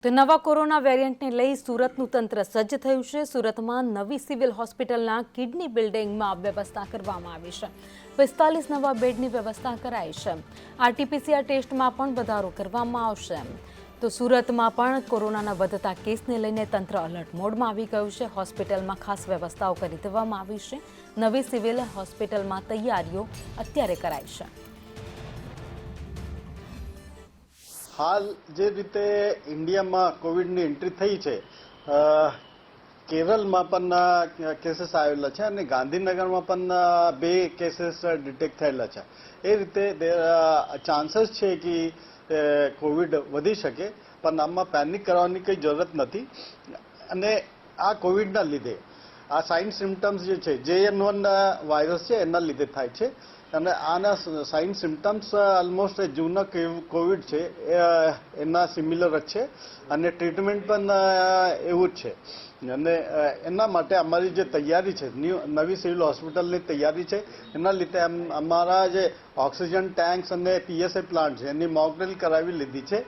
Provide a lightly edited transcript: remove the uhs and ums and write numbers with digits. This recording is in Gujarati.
તો નવા કોરોના વેરિયન્ટને લઈ સુરતનું તંત્ર સજ્જ થયું છે। સુરતમાં નવી સિવિલ હોસ્પિટલના કિડની બિલ્ડિંગમાં વ્યવસ્થા કરવામાં આવી છે। 45 નવા બેડની વ્યવસ્થા કરાઈ છે। આરટીપીસીઆર ટેસ્ટમાં પણ વધારો કરવામાં આવશે। તો સુરતમાં પણ કોરોનાના વધતા કેસને લઈને તંત્ર અલર્ટ મોડમાં આવી ગયું છે। હોસ્પિટલમાં ખાસ વ્યવસ્થાઓ કરી દેવામાં આવી છે। નવી સિવિલ હોસ્પિટલમાં તૈયારીઓ અત્યારે કરાઈ છે। હાલ જે રીતે ઇન્ડિયામાં કોવિડની એન્ટ્રી થઈ છે, કેરળમાં પણ કેસીસ આવેલા છે અને ગાંધીનગરમાં પણ 2 કેસીસ ડિટેક્ટ થયેલા છે। એ રીતે ચાન્સીસ છે કે કોવિડ વધી શકે, પણ આમાં પેનિક કરવાની કંઈ જરૂરત નથી। અને આ કોવિડના લીધે આ સાઇન સિમ્ટમ્સ જે છે JN1 વાયરસ છે એના લીધે થાય છે અને આના સાઇન સિમ્ટમ્સ ઓલમોસ્ટ જૂના કોવિડ છે એના સિમિલર જ છે અને ટ્રીટમેન્ટ પણ એવું જ છે। અને એના માટે અમારી જે તૈયારી છે, નવી સિવિલ હોસ્પિટલની તૈયારી છે, એના લીધે અમારા જે ઓક્સિજન ટેન્ક્સ અને PSA પ્લાન્ટ છે એની મોક ડ્રિલ કરાવી લીધી છે।